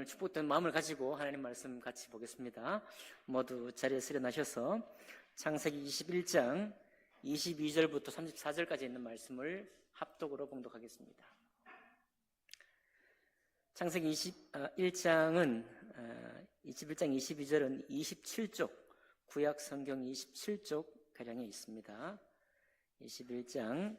축복된 마음을 가지고 하나님 말씀 같이 보겠습니다. 모두 자리에서 일어나셔서 창세기 21장 22절부터 34절까지 있는 말씀을 합독으로 봉독하겠습니다. 창세기 21장 22절은 27쪽, 구약 성경 27쪽 가량에 있습니다. 21장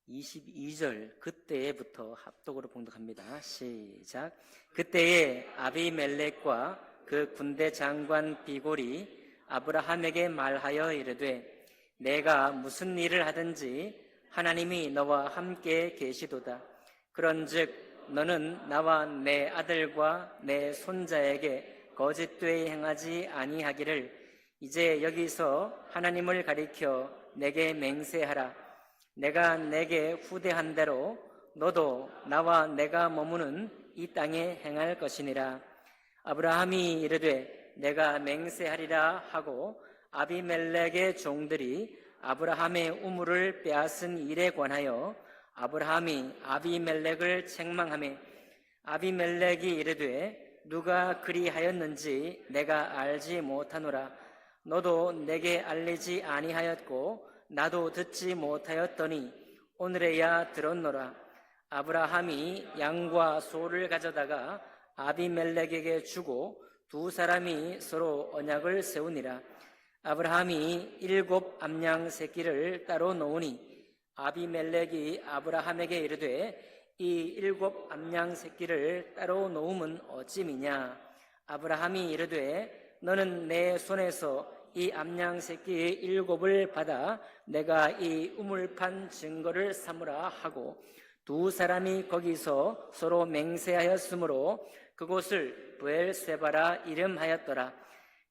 22절 그때부터 합독으로 봉독합니다. 시작. 그때에 아비멜렉과 그 군대 장관 비골이 아브라함에게 말하여 이르되 내가 무슨 일을 하든지 하나님이 너와 함께 계시도다. 그런즉 너는 나와 내 아들과 내 손자에게 거짓되이 행하지 아니하기를 이제 여기서 하나님을 가리켜 내게 맹세하라. 내가 내게 후대한 대로 너도 나와 내가 머무는 이 땅에 행할 것이니라. 아브라함이 이르되 내가 맹세하리라 하고 아비멜렉의 종들이 아브라함의 우물을 빼앗은 일에 관하여 아브라함이 아비멜렉을 책망하며 아비멜렉이 이르되 누가 그리하였는지 내가 알지 못하노라. 너도 내게 알리지 아니하였고 나도 듣지 못하였더니 오늘에야 들었노라. 아브라함이 양과 소를 가져다가 아비멜렉에게 주고 두 사람이 서로 언약을 세우니라. 아브라함이 7 암양 새끼를 따로 놓으니 아비멜렉이 아브라함에게 이르되 이 7 암양 새끼를 따로 놓음은 어찌미냐. 아브라함이 이르되 너는 내 손에서 이 암양 새끼 7을 받아 내가 이 우물판 증거를 삼으라 하고 두 사람이 거기서 서로 맹세하였으므로 그곳을 브엘세바라 이름하였더라.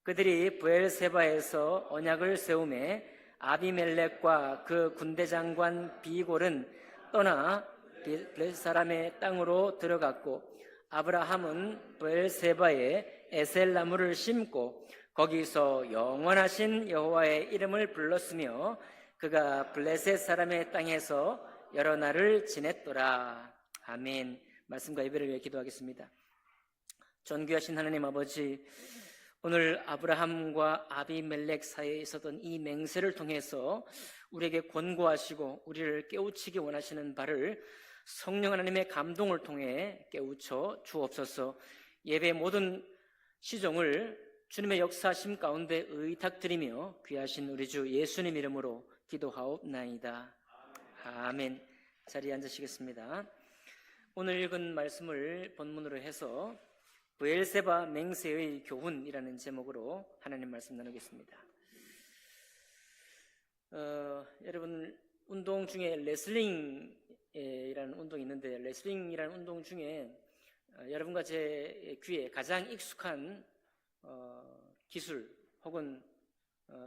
그들이 브엘세바에서 언약을 세우매 아비멜렉과 그 군대 장관 비골은 떠나 블레셋 사람의 땅으로 들어갔고 아브라함은 브엘세바에 에셀나무를 심고 거기서 영원하신 여호와의 이름을 불렀으며 그가 블레셋 사람의 땅에서 여러 날을 지냈더라. 아멘. 말씀과 예배를 위해 기도하겠습니다. 존귀하신 하나님 아버지, 오늘 아브라함과 아비멜렉 사이에 있었던 이 맹세를 통해서 우리에게 권고하시고 우리를 깨우치기 원하시는 바를 성령 하나님의 감동을 통해 깨우쳐 주옵소서. 예배 모든 시종을 주님의 역사심 가운데 의탁드리며 귀하신 우리 주 예수님 이름으로 기도하옵나이다. 아멘. 자리에 앉으시겠습니다. 오늘 읽은 말씀을 본문으로 해서 브엘세바 맹세의 교훈이라는 제목으로 하나님 말씀 나누겠습니다. 여러분 운동 중에 레슬링이라는 운동이 있는데 레슬링이라는 운동 중에 여러분과 제 귀에 가장 익숙한 기술 혹은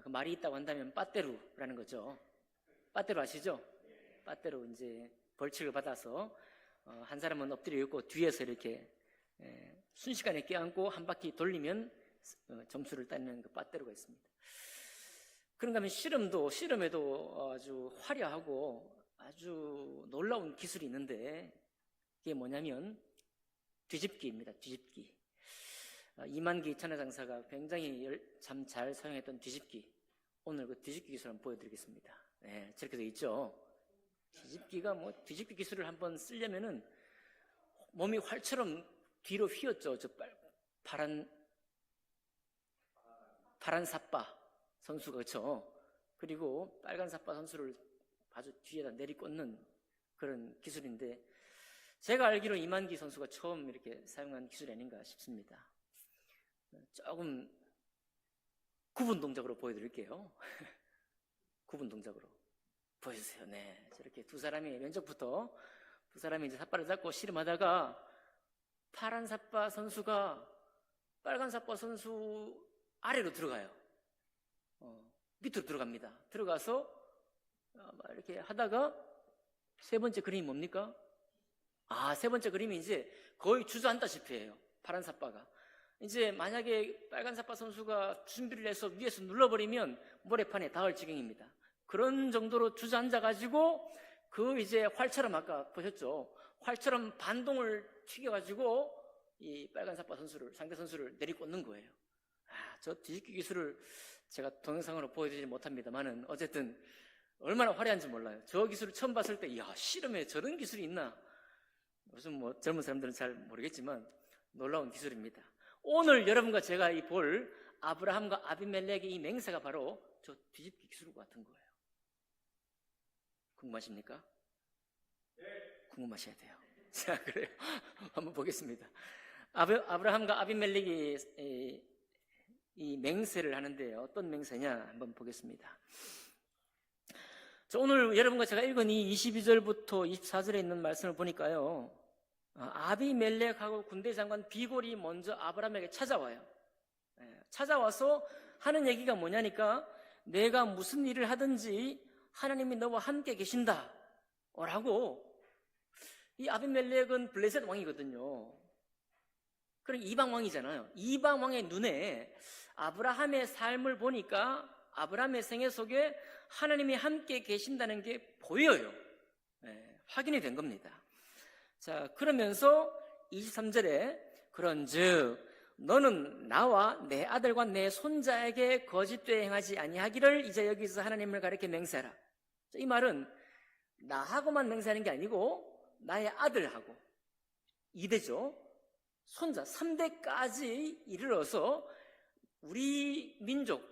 그 말이 있다고 한다면 빠떼루라는 거죠. 빠떼루 아시죠? 빠떼루 이제 벌칙을 받아서 한 사람은 엎드려 있고 뒤에서 이렇게 순식간에 껴안고 한 바퀴 돌리면 점수를 따는 그 빠떼루가 있습니다. 그런가 하면 씨름에도 아주 화려하고 아주 놀라운 기술이 있는데 그게 뭐냐면 뒤집기입니다. 뒤집기. 이만기 천하장사가 굉장히 참 잘 사용했던 뒤집기, 오늘 그 뒤집기 기술 한번 보여드리겠습니다. 네, 저렇게 돼 있죠. 뒤집기가 뒤집기 기술을 한번 쓰려면은 몸이 활처럼 뒤로 휘었죠. 저 파란 삿바 선수가, 그렇죠. 그리고 빨간 삿바 선수를 아주 뒤에다 내리꽂는 그런 기술인데 제가 알기로 이만기 선수가 처음 이렇게 사용한 기술이 아닌가 싶습니다. 조금 구분 동작으로 보여드릴게요. 구분 동작으로 보여주세요. 네, 저렇게 두 사람이 왼쪽부터 두 사람이 이제 삿발을 잡고 씨름하다가 파란 삿바 선수가 빨간 삿바 선수 아래로 들어가요. 밑으로 들어갑니다. 들어가서 이렇게 하다가 세 번째 그림이 뭡니까? 세 번째 그림이 이제 거의 주저앉다시피 해요. 파란 삿바가. 이제 만약에 빨간 삿바 선수가 준비를 해서 위에서 눌러버리면 모래판에 닿을 지경입니다. 그런 정도로 주저앉아가지고 그 이제 활처럼 아까 보셨죠? 활처럼 반동을 튀겨가지고 이 빨간 사파 선수를, 상대 선수를 내리꽂는 거예요. 저 뒤집기 기술을 제가 동영상으로 보여드리지 못합니다만은 어쨌든 얼마나 화려한지 몰라요. 저 기술을 처음 봤을 때, 이야, 씨름에 저런 기술이 있나? 요즘 뭐 젊은 사람들은 잘 모르겠지만 놀라운 기술입니다. 오늘 여러분과 제가 이 볼 아브라함과 아비멜렉의 이 맹세가 바로 저 뒤집기 기술 같은 거예요. 궁금하십니까? 네. 궁금하셔야 돼요. 자, 그래요. 한번 보겠습니다. 아브라함과 아비멜렉이 이 맹세를 하는데요. 어떤 맹세냐 한번 보겠습니다. 오늘 여러분과 제가 읽은 이 22절부터 24절에 있는 말씀을 보니까요, 아비멜렉하고 군대 장관 비골이 먼저 아브라함에게 찾아와요. 찾아와서 하는 얘기가 뭐냐니까, 내가 무슨 일을 하든지 하나님이 너와 함께 계신다 라고. 이 아비멜렉은 블레셋 왕이거든요. 그럼 이방 왕이잖아요. 이방 왕의 눈에 아브라함의 삶을 보니까 아브라함의 생애 속에 하나님이 함께 계신다는 게 보여요. 확인이 된 겁니다. 자, 그러면서 23절에 그런즉 너는 나와 내 아들과 내 손자에게 거짓되게 행하지 아니하기를 이제 여기서 하나님을 가리켜 맹세하라. 이 말은 나하고만 맹세하는 게 아니고 나의 아들하고 2대죠. 손자 3대까지 이르러서 우리 민족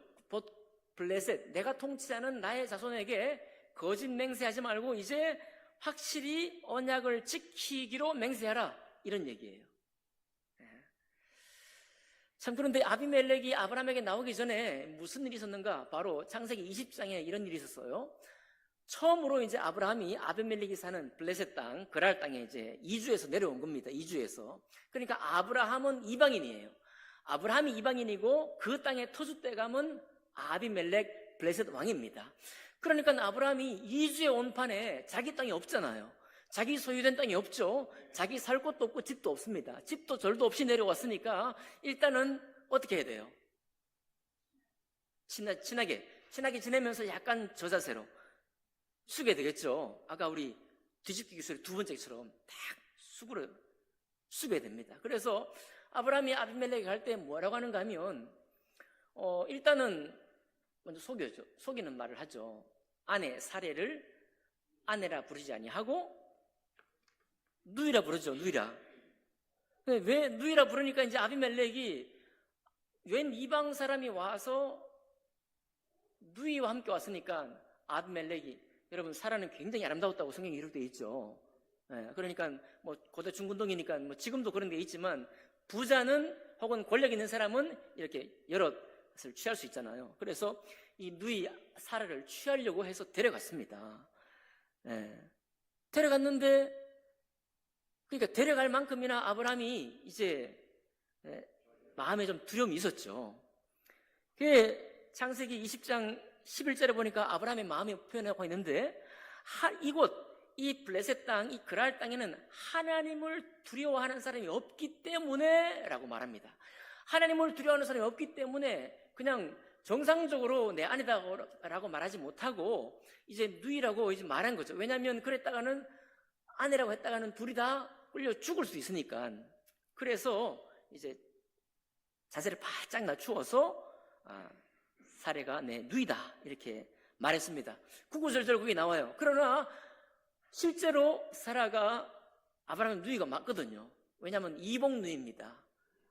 블레셋, 내가 통치하는 나의 자손에게 거짓 맹세하지 말고 이제 확실히 언약을 지키기로 맹세하라, 이런 얘기예요. 참, 그런데 아비멜렉이 아브라함에게 나오기 전에 무슨 일이 있었는가? 바로 창세기 20장에 이런 일이 있었어요. 처음으로 이제 아브라함이 아비멜렉이 사는 블레셋 땅, 그랄 땅에 이제 이주해서 내려온 겁니다. 이주해서. 그러니까 아브라함은 이방인이에요. 아브라함이 이방인이고 그 땅의 터줏대감은 아비멜렉 블레셋 왕입니다. 그러니까 아브라함이 이주해 온 판에 자기 땅이 없잖아요. 자기 소유된 땅이 없죠. 자기 살 곳도 없고 집도 없습니다. 집도 절도 없이 내려왔으니까 일단은 어떻게 해야 돼요? 친하게 지내면서 약간 저자세로 숙여야 되겠죠. 아까 우리 뒤집기 기술의 두 번째처럼 딱 숙여야 됩니다. 그래서 아브라함이 아비멜렉에 갈 때 뭐라고 하는가 하면 일단은 먼저 속이는 말을 하죠. 아내 사례를 아내라 부르지 아니하고 누이라 부르죠. 누이라. 왜 누이라 부르니까 이제 아비멜렉이 웬 이방 사람이 와서 누이와 함께 왔으니까 아비멜렉이, 여러분 사라는 굉장히 아름다웠다고 성경에 기록되어 있죠. 그러니까 뭐 고대 중군동이니까 뭐 지금도 그런 게 있지만 부자는 혹은 권력 있는 사람은 이렇게 여러 것을 취할 수 있잖아요. 그래서 이 누이 사라를 취하려고 해서 데려갔습니다. 데려갔는데, 그러니까 데려갈 만큼이나 아브라함이 이제 마음에 좀 두려움이 있었죠. 그게 창세기 20장 11절에 보니까 아브라함의 마음이 표현하고 있는데, 이 블레셋 땅, 이 그랄 땅에는 하나님을 두려워하는 사람이 없기 때문에 라고 말합니다. 하나님을 두려워하는 사람이 없기 때문에 그냥 정상적으로 내 아내다라고 말하지 못하고 이제 누이라고 이제 말한 거죠. 왜냐하면 그랬다가는 아내라고 했다가는 둘이 다 끌려 죽을 수 있으니까. 그래서 이제 자세를 바짝 낮추어서 사례가 내 누이다 이렇게 말했습니다. 구구절절 그게 나와요. 그러나 실제로 사라가 아브라함의 누이가 맞거든요. 왜냐하면 이복 누이입니다.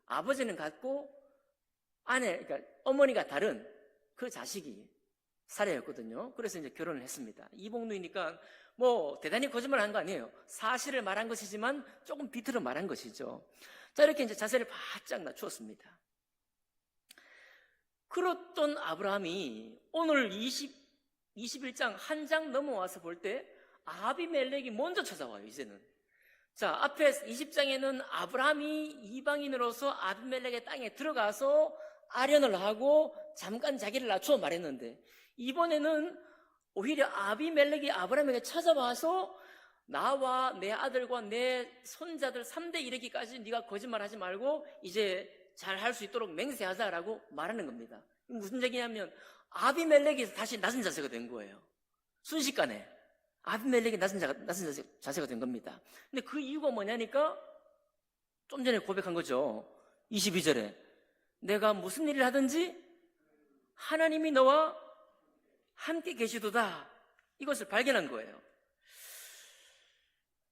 아버지는 같고 그러니까 어머니가 다른 그 자식이 사례였거든요. 그래서 이제 결혼을 했습니다. 이복 누이니까 뭐 대단히 거짓말 한 거 아니에요. 사실을 말한 것이지만 조금 비틀어 말한 것이죠. 자, 이렇게 이제 자세를 바짝 낮추었습니다. 그렇던 아브라함이 오늘 21장 한 장 넘어와서 볼 때 아비멜렉이 먼저 찾아와요. 이제는. 자, 앞에 20장에는 아브라함이 이방인으로서 아비멜렉의 땅에 들어가서 아련을 하고 잠깐 자기를 낮추어 말했는데, 이번에는 오히려 아비멜렉이 아브라함에게 찾아와서 나와 내 아들과 내 손자들 3대 이르기까지 네가 거짓말하지 말고 이제 잘 할 수 있도록 맹세하자라고 말하는 겁니다. 무슨 얘기냐면 아비멜렉이 다시 낮은 자세가 된 거예요. 순식간에 아비멜렉이 낮은 자세가 된 겁니다. 근데 그 이유가 뭐냐니까 좀 전에 고백한 거죠. 22절에 내가 무슨 일을 하든지 하나님이 너와 함께 계시도다. 이것을 발견한 거예요.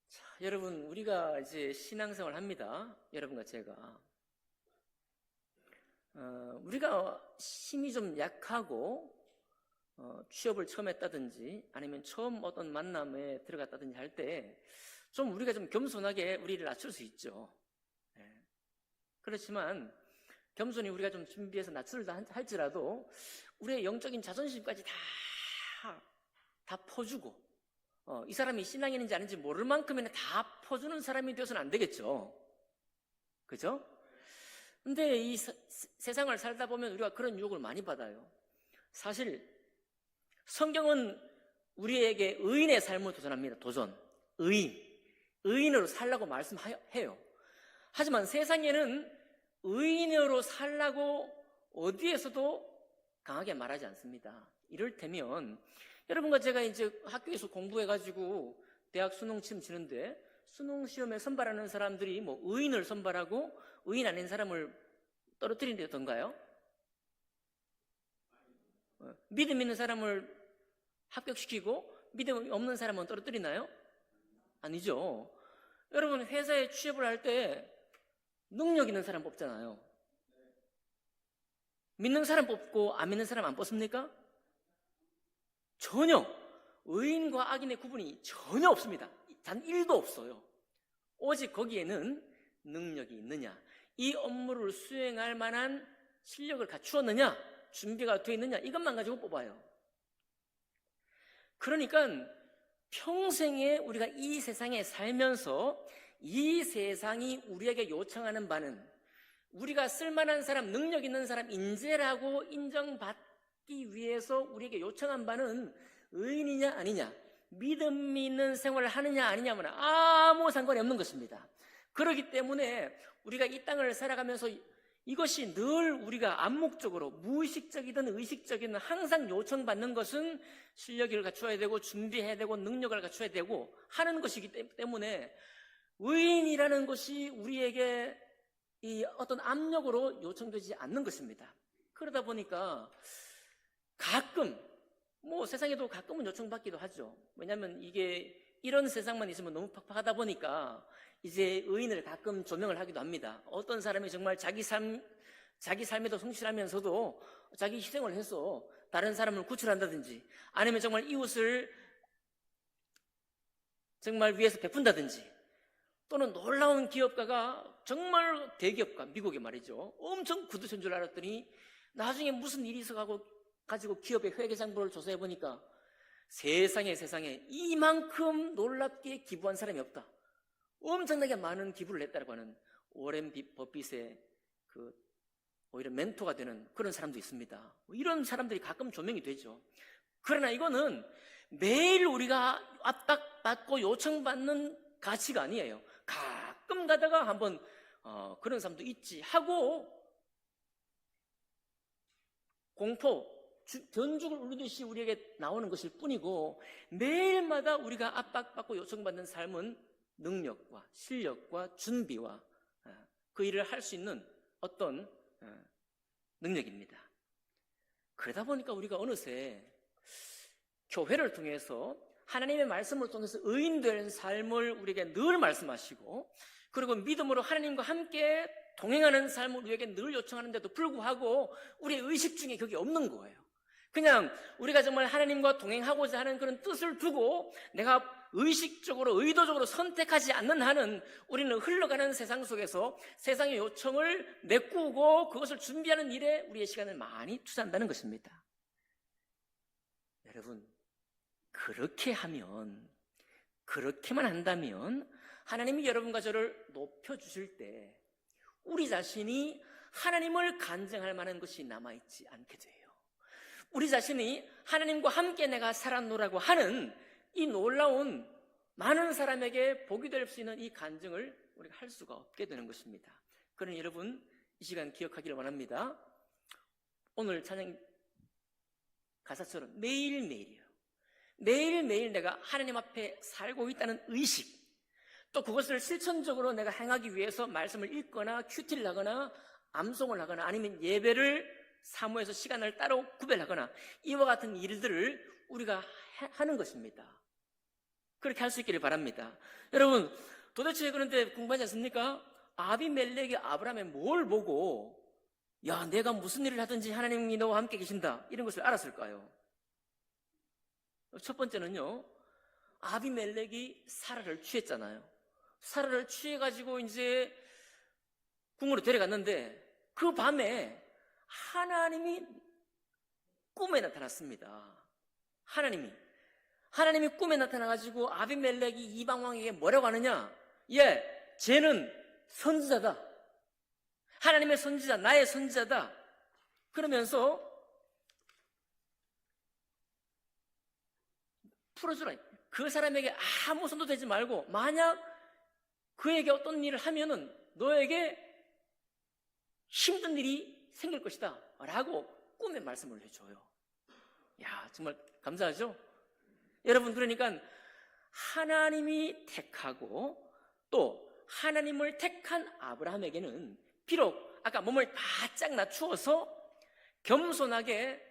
자, 여러분, 우리가 이제 신앙생활을 합니다. 여러분과 제가. 우리가 힘이 좀 약하고 취업을 처음 했다든지 아니면 처음 어떤 만남에 들어갔다든지 할 때 좀 우리가 좀 겸손하게 우리를 낮출 수 있죠. 그렇지만 겸손히 우리가 좀 준비해서 낮출다 할지라도 우리의 영적인 자존심까지 다 퍼주고 이 사람이 신앙인인지 아닌지 모를 만큼이나 다 퍼주는 사람이 되어서는 안 되겠죠. 그죠? 근데 이 세상을 살다 보면 우리가 그런 유혹을 많이 받아요. 사실 성경은 우리에게 의인의 삶을 도전합니다. 도전. 의인으로 살라고 말씀해요. 하지만 세상에는 의인으로 살라고 어디에서도 강하게 말하지 않습니다. 이를테면 여러분과 제가 이제 학교에서 공부해가지고 대학 수능 시험 치는데 수능 시험에 선발하는 사람들이 뭐 의인을 선발하고 의인 아닌 사람을 떨어뜨린다던가요? 믿음 있는 사람을 합격시키고 믿음 없는 사람은 떨어뜨리나요? 아니죠. 여러분 회사에 취업을 할 때 능력 있는 사람 뽑잖아요. 믿는 사람 뽑고 안 믿는 사람 안 뽑습니까? 전혀 의인과 악인의 구분이 전혀 없습니다. 단 1도 없어요. 오직 거기에는 능력이 있느냐, 이 업무를 수행할 만한 실력을 갖추었느냐, 준비가 되어 있느냐, 이것만 가지고 뽑아요. 그러니까 평생에 우리가 이 세상에 살면서 이 세상이 우리에게 요청하는 바는 우리가 쓸만한 사람, 능력 있는 사람, 인재라고 인정받기 위해서 우리에게 요청한 바는 의인이냐 아니냐, 믿음 있는 생활을 하느냐 아니냐면 아무 상관이 없는 것입니다. 그렇기 때문에 우리가 이 땅을 살아가면서 이것이 늘 우리가 암묵적으로 무의식적이든 의식적이든 항상 요청받는 것은 실력을 갖춰야 되고 준비해야 되고 능력을 갖춰야 되고 하는 것이기 때문에 의인이라는 것이 우리에게 이 어떤 압력으로 요청되지 않는 것입니다. 그러다 보니까 가끔 뭐 세상에도 가끔은 요청받기도 하죠. 왜냐하면 이게 이런 세상만 있으면 너무 팍팍하다 보니까 이제 의인을 가끔 조명을 하기도 합니다. 어떤 사람이 정말 자기 삶에도 성실하면서도 자기 희생을 해서 다른 사람을 구출한다든지 아니면 정말 이웃을 정말 위해서 베푼다든지 또는 놀라운 기업가가 정말 대기업가, 미국에 말이죠. 엄청 구두쇠인 줄 알았더니 나중에 무슨 일이 있어가지고 기업의 회계장부를 조사해 보니까 세상에 이만큼 놀랍게 기부한 사람이 없다. 엄청나게 많은 기부를 했다고 하는 워렌 버핏의 오히려 멘토가 되는 그런 사람도 있습니다. 이런 사람들이 가끔 조명이 되죠. 그러나 이거는 매일 우리가 압박받고 요청받는 가치가 아니에요. 가끔 가다가 한번 그런 사람도 있지 하고 공포, 견죽을 울리듯이 우리에게 나오는 것일 뿐이고 매일마다 우리가 압박받고 요청받는 삶은 능력과 실력과 준비와 그 일을 할 수 있는 어떤 능력입니다. 그러다 보니까 우리가 어느새 교회를 통해서 하나님의 말씀을 통해서 의인된 삶을 우리에게 늘 말씀하시고 그리고 믿음으로 하나님과 함께 동행하는 삶을 우리에게 늘 요청하는데도 불구하고 우리의 의식 중에 그게 없는 거예요. 그냥 우리가 정말 하나님과 동행하고자 하는 그런 뜻을 두고 내가 의식적으로 의도적으로 선택하지 않는 한은 우리는 흘러가는 세상 속에서 세상의 요청을 메꾸고 그것을 준비하는 일에 우리의 시간을 많이 투자한다는 것입니다. 여러분, 그렇게만 한다면 하나님이 여러분과 저를 높여주실 때 우리 자신이 하나님을 간증할 만한 것이 남아있지 않게 돼요. 우리 자신이 하나님과 함께 내가 살았노라고 하는 이 놀라운 많은 사람에게 복이 될 수 있는 이 간증을 우리가 할 수가 없게 되는 것입니다. 그러니 여러분 이 시간 기억하기를 원합니다. 오늘 찬양 가사처럼 매일매일 내가 하나님 앞에 살고 있다는 의식, 또 그것을 실천적으로 내가 행하기 위해서 말씀을 읽거나 큐티를 하거나 암송을 하거나 아니면 예배를 사모해서 시간을 따로 구별하거나 이와 같은 일들을 우리가 하는 것입니다. 그렇게 할 수 있기를 바랍니다. 여러분, 도대체 그런데 궁금하지 않습니까? 아비멜렉이 아브라함의 뭘 보고 야, 내가 무슨 일을 하든지 하나님이 너와 함께 계신다 이런 것을 알았을까요? 첫 번째는요, 아비멜렉이 사라를 취했잖아요. 사라를 취해가지고 이제 궁으로 데려갔는데 그 밤에 하나님이 꿈에 나타났습니다. 하나님이 꿈에 나타나가지고 아비멜렉이 이방 왕에게 뭐라고 하느냐? 예, 쟤는 선지자다. 하나님의 선지자, 나의 선지자다. 그러면서 풀어주라. 그 사람에게 아무 손도 대지 말고 만약 그에게 어떤 일을 하면은 너에게 힘든 일이 생길 것이다 라고 꿈의 말씀을 해줘요. 야, 정말 감사하죠? 여러분, 그러니까 하나님이 택하고 또 하나님을 택한 아브라함에게는 비록 아까 몸을 바짝 낮추어서 겸손하게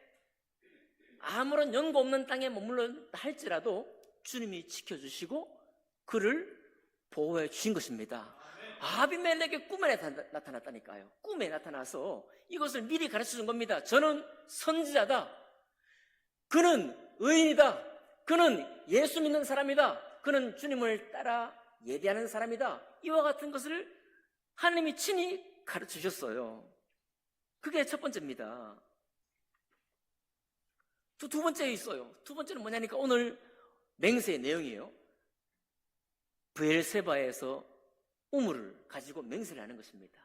아무런 연고 없는 땅에 머물러 할지라도 주님이 지켜주시고 그를 보호해 주신 것입니다. 아비멜렉의 꿈에 나타났다니까요. 꿈에 나타나서 이것을 미리 가르쳐 준 겁니다. 저는 선지자다. 그는 의인이다. 그는 예수 믿는 사람이다. 그는 주님을 따라 예배하는 사람이다. 이와 같은 것을 하나님이 친히 가르쳐 주셨어요. 그게 첫 번째입니다. 두 번째 있어요. 두 번째는 뭐냐니까 오늘 맹세의 내용이에요. 브엘세바에서 우물을 가지고 맹세를 하는 것입니다.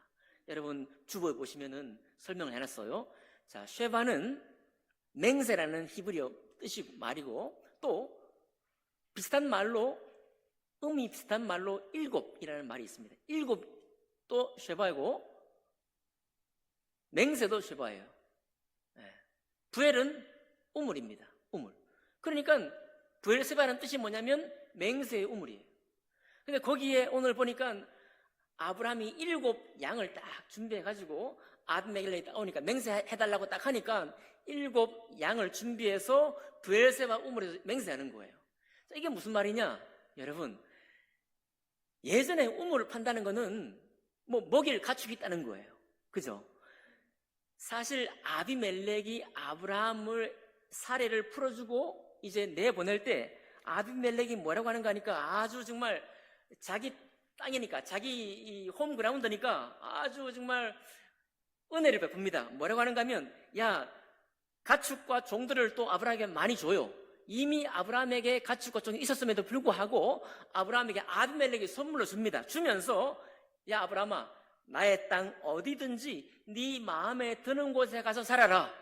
여러분 주보에 보시면은 설명을 해놨어요. 자, 쉐바는 맹세라는 히브리어 뜻이고 말이고 또 비슷한 말로 의미 비슷한 말로 일곱이라는 말이 있습니다. 일곱도 쉐바이고 맹세도 쉐바예요. 네. 부엘은 우물입니다. 우물. 그러니까 브엘세바라는 뜻이 뭐냐면 맹세의 우물이에요. 근데 거기에 오늘 보니까 아브라함이 7 양을 딱 준비해가지고 아비멜렉이 딱 오니까 맹세해달라고 딱 하니까 7 양을 준비해서 브엘세바 우물에서 맹세하는 거예요. 이게 무슨 말이냐? 여러분, 예전에 우물을 판다는 거는 뭐 먹이를 가축이 있다는 거예요. 그죠? 사실 아비멜렉이 아브라함을 사례를 풀어주고 이제 내보낼 때 아비멜렉이 뭐라고 하는가 하니까 아주 정말 자기 땅이니까 자기 홈그라운드니까 아주 정말 은혜를 베풉니다. 뭐라고 하는가 하면 야, 가축과 종들을 또 아브라함에게 많이 줘요. 이미 아브라함에게 가축과 종이 있었음에도 불구하고 아브라함에게 아비멜렉이 선물로 줍니다. 주면서 야, 아브라함아, 나의 땅 어디든지 네 마음에 드는 곳에 가서 살아라.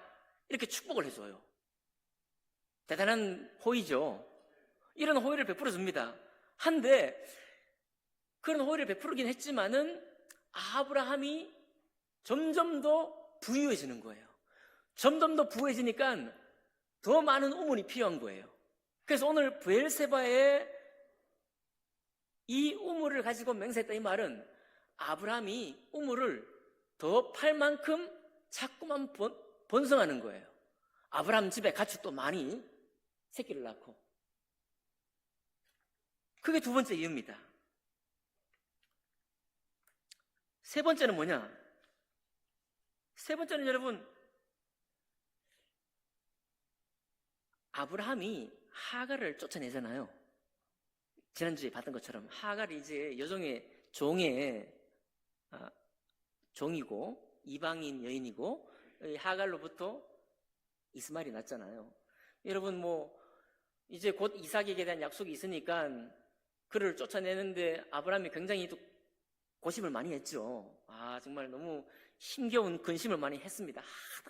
이렇게 축복을 해줘요. 대단한 호의죠. 이런 호의를 베풀어 줍니다. 한데 그런 호의를 베푸르긴 했지만은 아브라함이 점점 더 부유해지는 거예요. 점점 더 부유해지니까 더 많은 우물이 필요한 거예요. 그래서 오늘 브엘세바에 이 우물을 가지고 맹세했다 이 말은 아브라함이 우물을 더 팔 만큼 자꾸만 번성하는 거예요. 아브라함 집에 가축도 많이 새끼를 낳고. 그게 두 번째 이유입니다. 세 번째는 뭐냐? 세 번째는 여러분, 아브라함이 하갈을 쫓아내잖아요. 지난주에 봤던 것처럼 하갈이 이제 여종의 종이고 이방인 여인이고 하갈로부터 이스마엘이 났잖아요. 여러분 뭐 이제 곧 이삭에게 대한 약속이 있으니까 그를 쫓아내는데 아브라함이 굉장히 또 고심을 많이 했죠. 아, 정말 너무 힘겨운 근심을 많이 했습니다.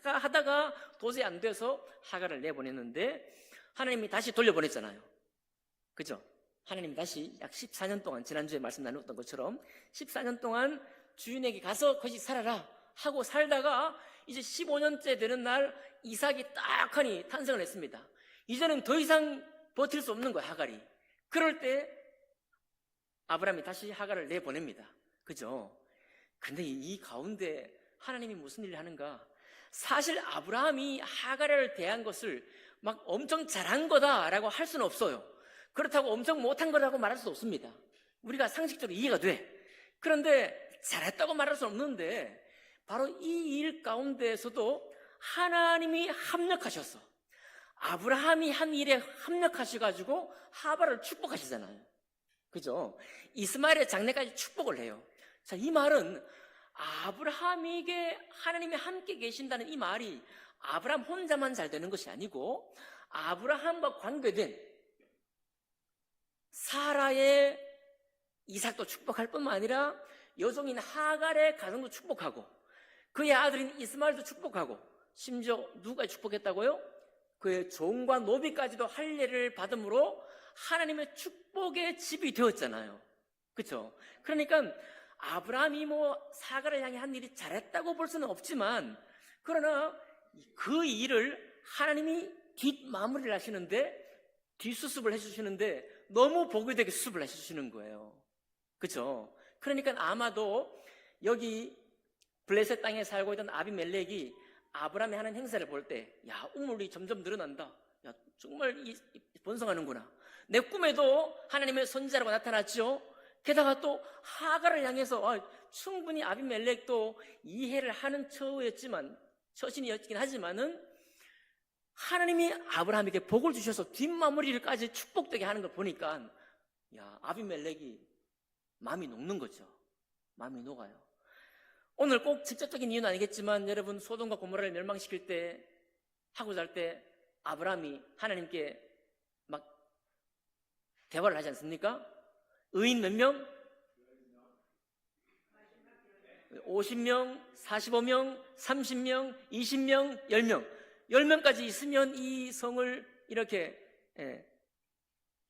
하다가 도저히 안 돼서 하갈을 내보냈는데 하나님이 다시 돌려보냈잖아요. 그죠? 하나님이 다시 약 14년 동안 지난주에 말씀 나눴던 것처럼 14년 동안 주인에게 가서 거기 살아라 하고 살다가 이제 15년째 되는 날 이삭이 딱 하니 탄생을 했습니다. 이제는 더 이상 버틸 수 없는 거야, 하갈이. 그럴 때 아브라함이 다시 하갈을 내보냅니다. 그죠? 근데 이 가운데 하나님이 무슨 일을 하는가? 사실 아브라함이 하갈을 대한 것을 막 엄청 잘한 거다라고 할 수는 없어요. 그렇다고 엄청 못한 거라고 말할 수 없습니다. 우리가 상식적으로 이해가 돼. 그런데 잘했다고 말할 수 없는데 바로 이 일 가운데에서도 하나님이 합력하셨어. 아브라함이 한 일에 합력하셔가지고 하갈을 축복하시잖아요. 그죠? 이스마엘의 장래까지 축복을 해요. 자, 이 말은 아브라함에게 하나님이 함께 계신다는 이 말이 아브라함 혼자만 잘 되는 것이 아니고 아브라함과 관계된 사라의 이삭도 축복할 뿐만 아니라 여종인 하갈의 가정도 축복하고 그의 아들인 이스마엘도 축복하고 심지어 누가 축복했다고요? 그의 종과 노비까지도 할례를 받음으로 하나님의 축복의 집이 되었잖아요. 그렇죠? 그러니까 아브라함이 사가를 향해 한 일이 잘했다고 볼 수는 없지만 그러나 그 일을 하나님이 뒷마무리를 하시는데 뒷수습을 해주시는데 너무 복이 되게 수습을 해주시는 거예요. 그렇죠? 그러니까 아마도 여기 블레셋 땅에 살고 있던 아비멜렉이 아브라함이 하는 행사를 볼 때 야, 우물이 점점 늘어난다. 야, 정말 번성하는구나. 내 꿈에도 하나님의 선지자라고 나타났죠. 게다가 또 하갈을 향해서 충분히 아비멜렉도 이해를 하는 처신이었긴 하지만은 하나님이 아브라함에게 복을 주셔서 뒷마무리를까지 축복되게 하는 걸 보니까 야, 아비멜렉이 마음이 녹는 거죠. 마음이 녹아요. 오늘 꼭 직접적인 이유는 아니겠지만 여러분 소돔과 고모라를 멸망시킬 때 하고자 할 때 아브라함이 하나님께 막 대화를 하지 않습니까? 의인 몇 명? 50명, 45명, 30명, 20명, 10명 10명까지 있으면 이 성을 이렇게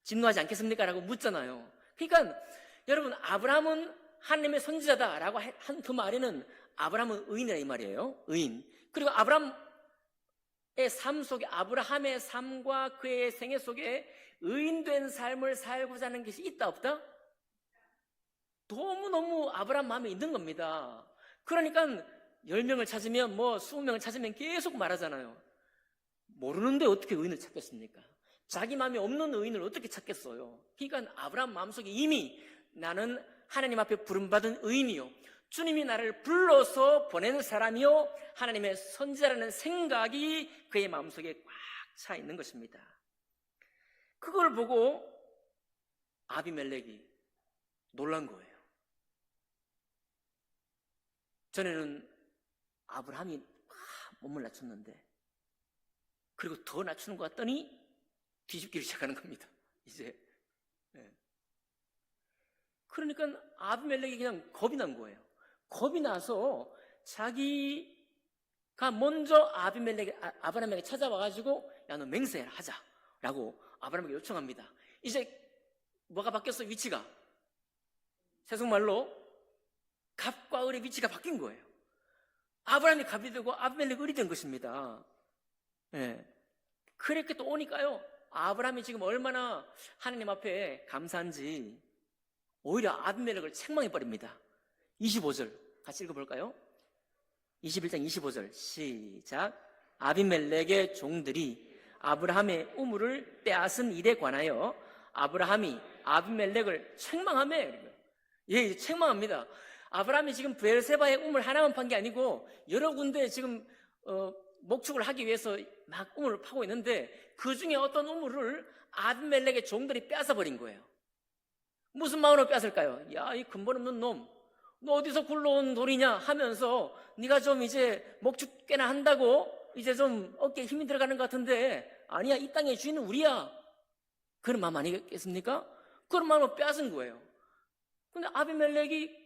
진노하지 않겠습니까? 라고 묻잖아요. 그러니까 여러분 아브라함은 하나님의 선지자다라고 한 그 말에는 아브라함은 의인이라 이 말이에요. 의인. 그리고 아브라함의 삶과 그의 생애 속에 의인된 삶을 살고자 하는 것이 있다 없다? 너무너무 아브라함 마음에 있는 겁니다. 그러니까 10명을 찾으면 20명을 찾으면 계속 말하잖아요. 모르는데 어떻게 의인을 찾겠습니까? 자기 마음에 없는 의인을 어떻게 찾겠어요? 그러니까 아브라함 마음속에 이미 나는 하나님 앞에 부름받은 의인이요 주님이 나를 불러서 보내는 사람이요 하나님의 선지자라는 생각이 그의 마음속에 꽉 차 있는 것입니다. 그걸 보고 아비멜렉이 놀란 거예요. 전에는 아브라함이 몸을 낮췄는데 그리고 더 낮추는 것 같더니 뒤집기를 시작하는 겁니다. 이제 그러니까 아비멜렉이 그냥 겁이 난 거예요. 겁이 나서 자기가 먼저 아브라함에게 찾아와가지고 야, 너 맹세하자라고 아브라함에게 요청합니다. 이제 뭐가 바뀌었어? 위치가 세속말로 갑과 을의 위치가 바뀐 거예요. 아브라함이 갑이 되고 아비멜렉이 을이 된 것입니다. 그렇게 또 오니까요 아브라함이 지금 얼마나 하나님 앞에 감사한지 오히려 아비멜렉을 책망해버립니다. 25절 같이 읽어볼까요? 21장 25절 시작. 아비멜렉의 종들이 아브라함의 우물을 빼앗은 일에 관하여 아브라함이 아비멜렉을 책망하며 책망합니다. 아브라함이 지금 브엘세바의 우물 하나만 판 게 아니고 여러 군데 지금 목축을 하기 위해서 막 우물을 파고 있는데 그 중에 어떤 우물을 아비멜렉의 종들이 빼앗아버린 거예요. 무슨 마음으로 뺏을까요? 야, 이 근본 없는 놈, 너 어디서 굴러온 돌이냐 하면서 네가 좀 이제 목축 꽤나 한다고 이제 좀 어깨에 힘이 들어가는 것 같은데 아니야, 이 땅의 주인은 우리야. 그런 마음 아니겠습니까? 그런 마음으로 빼앗은 거예요. 근데 아비멜렉이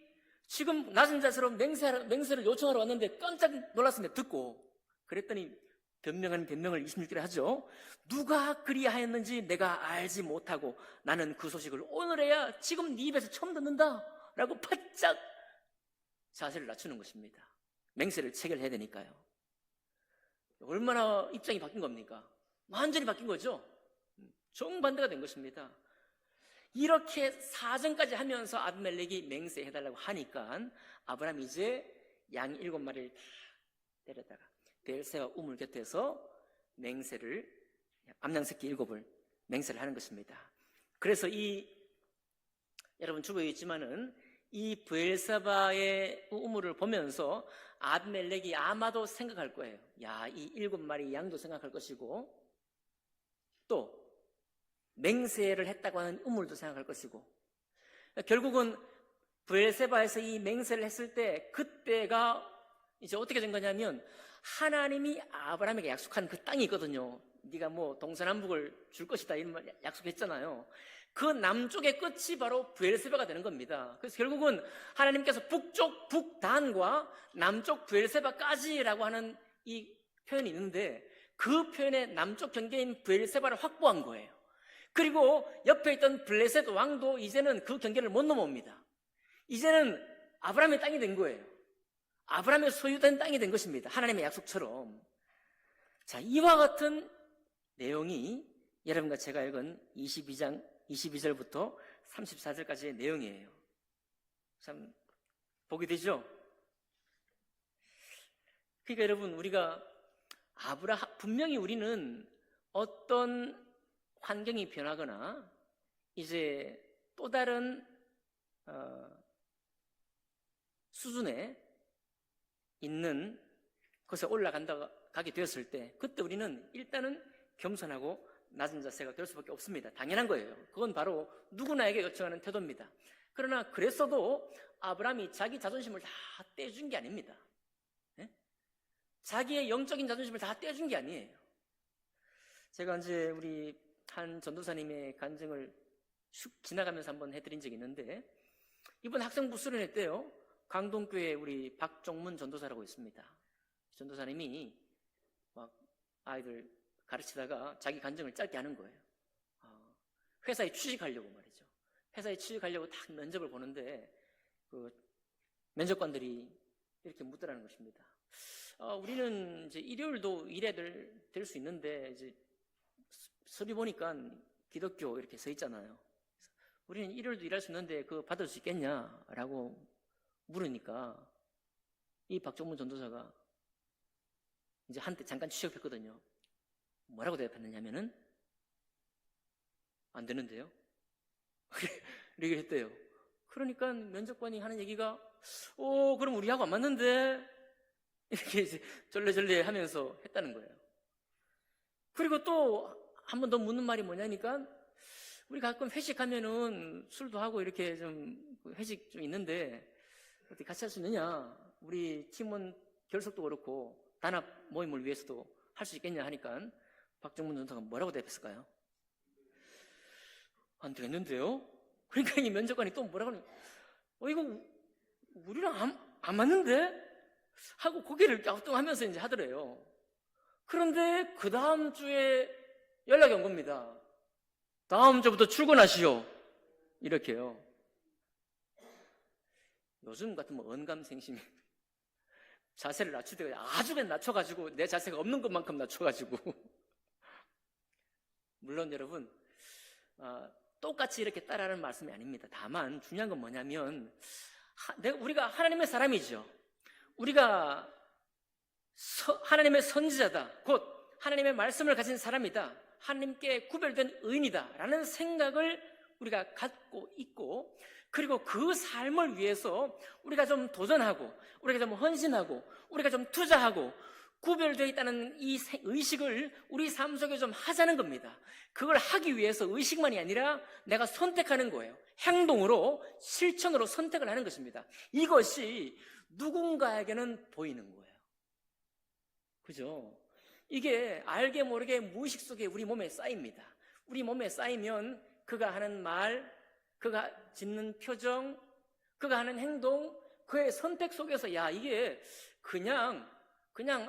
지금 낮은 자세로 맹세를 요청하러 왔는데 깜짝 놀랐습니다. 듣고. 그랬더니 변명하는 변명을 26절에 하죠. 누가 그리하였는지 내가 알지 못하고 나는 그 소식을 오늘에야 지금 네 입에서 처음 듣는다 라고 바짝 자세를 낮추는 것입니다. 맹세를 체결해야 되니까요. 얼마나 입장이 바뀐 겁니까? 완전히 바뀐 거죠. 정반대가 된 것입니다. 이렇게 사정까지 하면서 아비멜렉이 맹세해달라고 하니까 아브라함이 이제 양 7마리를 데려다가 베엘세바 우물 곁에서 맹세를, 암양새끼 7을 맹세를 하는 것입니다. 그래서 여러분 주보에 있지만은 이 브엘사바의 우물을 보면서 아비멜렉이 아마도 생각할 거예요. 야, 이 7마리 양도 생각할 것이고, 또 맹세를 했다고 하는 우물도 생각할 것이고, 결국은 브엘세바에서 이 맹세를 했을 때 그때가 이제 어떻게 된 거냐면 하나님이 아브라함에게 약속한 그 땅이 있거든요. 네가 뭐 동서남북을 줄 것이다 이런 말 약속했잖아요. 그 남쪽의 끝이 바로 브엘세바가 되는 겁니다. 그래서 결국은 하나님께서 북쪽 북단과 남쪽 브엘세바까지라고 하는 이 표현이 있는데 그 표현의 남쪽 경계인 브엘세바를 확보한 거예요. 그리고 옆에 있던 블레셋 왕도 이제는 그 경계를 못 넘어옵니다. 이제는 아브라함의 땅이 된 거예요. 아브라함의 소유된 땅이 된 것입니다. 하나님의 약속처럼. 자, 이와 같은 내용이 여러분과 제가 읽은 22절부터 34절까지의 내용이에요. 참 보게 되죠? 그러니까 여러분, 우리가 분명히 우리는 어떤 환경이 변하거나 이제 또 다른 수준에 있는 것에 올라가게 되었을 때 그때 우리는 일단은 겸손하고 낮은 자세가 될 수밖에 없습니다. 당연한 거예요. 그건 바로 누구나에게 요청하는 태도입니다. 그러나 그랬어도 아브라함이 자기 자존심을 다 떼준 게 아닙니다. 네? 자기의 영적인 자존심을 다 떼준 게 아니에요. 제가 이제 우리 한 전도사님의 간증을 슉 지나가면서 한번 해드린 적이 있는데 이번 학생부 수련회 때요, 강동교회 우리 박종문 전도사라고 있습니다. 전도사님이 막 아이들 가르치다가 자기 간증을 짧게 하는 거예요. 회사에 취직하려고 말이죠. 회사에 취직하려고 딱 면접을 보는데 그 면접관들이 이렇게 묻더라는 것입니다. 우리는 이제 일요일도 일해야 될 수 있는데 이제 서류 보니까 기독교 이렇게 써 있잖아요. 우리는 일요일도 일할 수 있는데 그거 받을 수 있겠냐라고 물으니까 이 박종문 전도사가 이제 한때 잠깐 취업했거든요. 뭐라고 대답했느냐면은 안 되는데요. 이렇게 했대요. 그러니까 면접관이 하는 얘기가 그럼 우리하고 안 맞는데 이렇게 이제 절레절레 하면서 했다는 거예요. 그리고 또 한 번 더 묻는 말이 뭐냐니까 우리 가끔 회식하면은 술도 하고 이렇게 좀 회식 좀 있는데 어떻게 같이 할 수 있느냐, 우리 팀원 결석도 그렇고 단합 모임을 위해서도 할 수 있겠냐 하니까 박정문 전도사가 뭐라고 대답했을까요? 안 되겠는데요? 그러니까 이 면접관이 또 뭐라고 하냐, 이거 우리랑 안 맞는데? 하고 고개를 갸우뚱하면서 이제 하더래요. 그런데 그 다음 주에 연락이 온 겁니다. 다음 주부터 출근하시오. 이렇게요. 요즘 같으면 언감생심 자세를 낮추다가 아주 그냥 낮춰가지고 내 자세가 없는 것만큼 낮춰가지고 물론 여러분 똑같이 이렇게 따라하는 말씀이 아닙니다. 다만 중요한 건 뭐냐면 우리가 하나님의 사람이죠. 우리가 하나님의 선지자다, 곧 하나님의 말씀을 가진 사람이다, 하나님께 구별된 의인이다 라는 생각을 우리가 갖고 있고, 그리고 그 삶을 위해서 우리가 좀 도전하고 우리가 좀 헌신하고 우리가 좀 투자하고 구별되어 있다는 이 의식을 우리 삶 속에 좀 하자는 겁니다. 그걸 하기 위해서 의식만이 아니라 내가 선택하는 거예요. 행동으로, 실천으로 선택을 하는 것입니다. 이것이 누군가에게는 보이는 거예요. 그죠? 이게 알게 모르게 무의식 속에 우리 몸에 쌓입니다. 우리 몸에 쌓이면 그가 하는 말, 그가 짓는 표정, 그가 하는 행동, 그의 선택 속에서 이게 그냥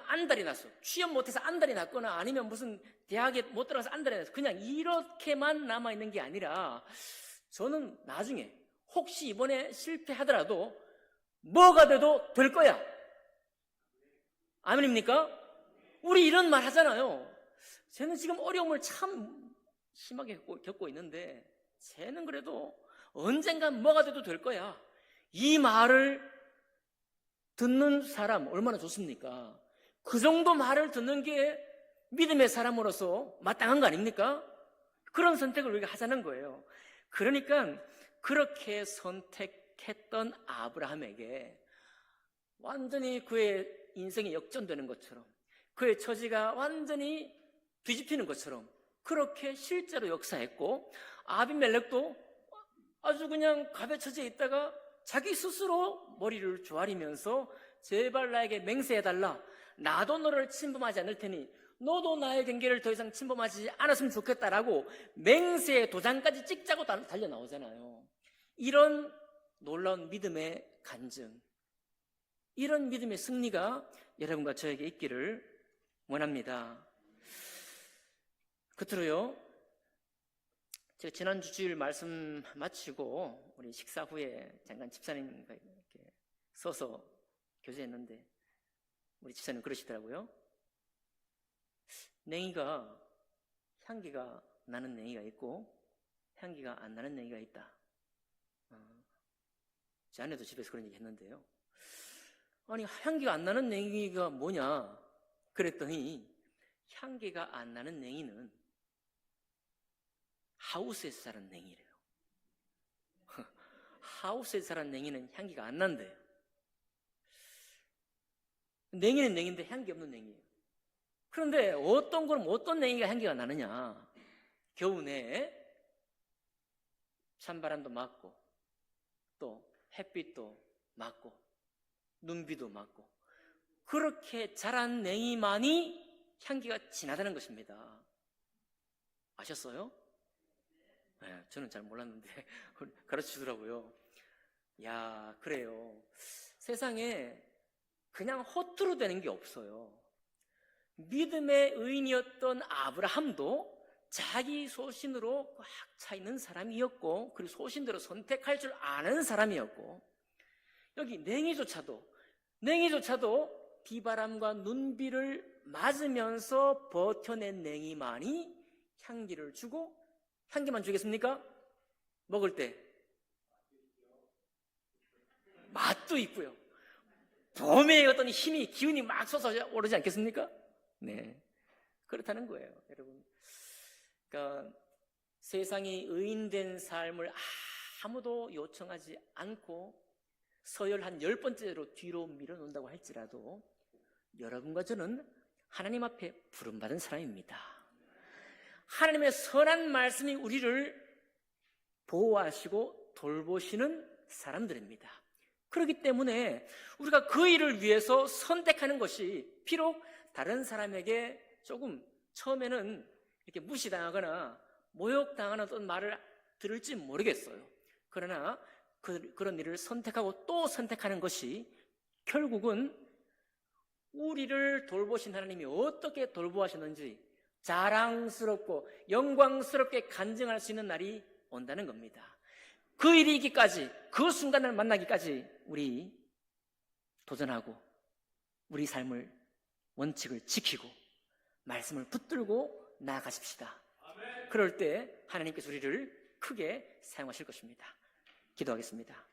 안달이 났어. 취업 못해서 안달이 났거나 아니면 무슨 대학에 못 들어가서 안달이 났어. 그냥 이렇게만 남아있는 게 아니라 저는 나중에 혹시 이번에 실패하더라도 뭐가 돼도 될 거야. 아멘입니까? 우리 이런 말 하잖아요. 저는 지금 어려움을 참 심하게 겪고 있는데 쟤는 그래도 언젠간 뭐가 돼도 될 거야. 이 말을 듣는 사람 얼마나 좋습니까? 그 정도 말을 듣는 게 믿음의 사람으로서 마땅한 거 아닙니까? 그런 선택을 우리가 하자는 거예요. 그러니까 그렇게 선택했던 아브라함에게 완전히 그의 인생이 역전되는 것처럼, 그의 처지가 완전히 뒤집히는 것처럼 그렇게 실제로 역사했고, 아비멜렉도 아주 그냥 갑의 처지에 있다가 자기 스스로 머리를 조아리면서 제발 나에게 맹세해달라. 나도 너를 침범하지 않을 테니 너도 나의 경계를 더 이상 침범하지 않았으면 좋겠다라고 맹세의 도장까지 찍자고 달려 나오잖아요. 이런 놀라운 믿음의 간증, 이런 믿음의 승리가 여러분과 저에게 있기를 원합니다. 끝으로요, 제가 지난주 주일 말씀 마치고 우리 식사 후에 잠깐 집사님과 이렇게 서서 교제했는데 우리 집사님 그러시더라고요. 냉이가 향기가 나는 냉이가 있고 향기가 안 나는 냉이가 있다. 제 아내도 집에서 그런 얘기 했는데요. 아니, 향기가 안 나는 냉이가 뭐냐 그랬더니 향기가 안 나는 냉이는 하우스에서 자란 냉이래요. 하우스에서 자란 냉이는 향기가 안 난대요. 냉이는 냉인데 향기 없는 냉이에요. 그런데 어떤 냉이가 향기가 나느냐? 겨우 내에 찬바람도 맞고 또 햇빛도 맞고 눈비도 맞고 그렇게 자란 냉이만이 향기가 진하다는 것입니다. 아셨어요? 네, 저는 잘 몰랐는데 가르쳐주더라고요. 야, 그래요. 세상에 그냥 허투루 되는 게 없어요. 믿음의 의인이었던 아브라함도 자기 소신으로 꽉 차 있는 사람이었고, 그리고 소신대로 선택할 줄 아는 사람이었고, 여기 냉이조차도 비바람과 눈비를 맞으면서 버텨낸 냉이만이 향기를 주고, 향기만 주겠습니까? 먹을 때 맛도 있고요. 봄의 어떤 힘이, 기운이 막 솟아오르지 않겠습니까? 네, 그렇다는 거예요, 여러분. 그러니까 세상이 의인된 삶을 아무도 요청하지 않고 서열 한 10번째로 뒤로 밀어놓는다고 할지라도 여러분과 저는 하나님 앞에 부름받은 사람입니다. 하나님의 선한 말씀이 우리를 보호하시고 돌보시는 사람들입니다. 그렇기 때문에 우리가 그 일을 위해서 선택하는 것이 비록 다른 사람에게 조금 처음에는 이렇게 무시당하거나 모욕당하는 어떤 말을 들을지 모르겠어요. 그러나 그런 일을 선택하고 또 선택하는 것이 결국은 우리를 돌보신 하나님이 어떻게 돌보하셨는지 자랑스럽고 영광스럽게 간증할 수 있는 날이 온다는 겁니다. 그 일이 있기까지, 그 순간을 만나기까지 우리 도전하고 우리 삶을, 원칙을 지키고 말씀을 붙들고 나아가십시다. 그럴 때 하나님께서 우리를 크게 사용하실 것입니다. 기도하겠습니다.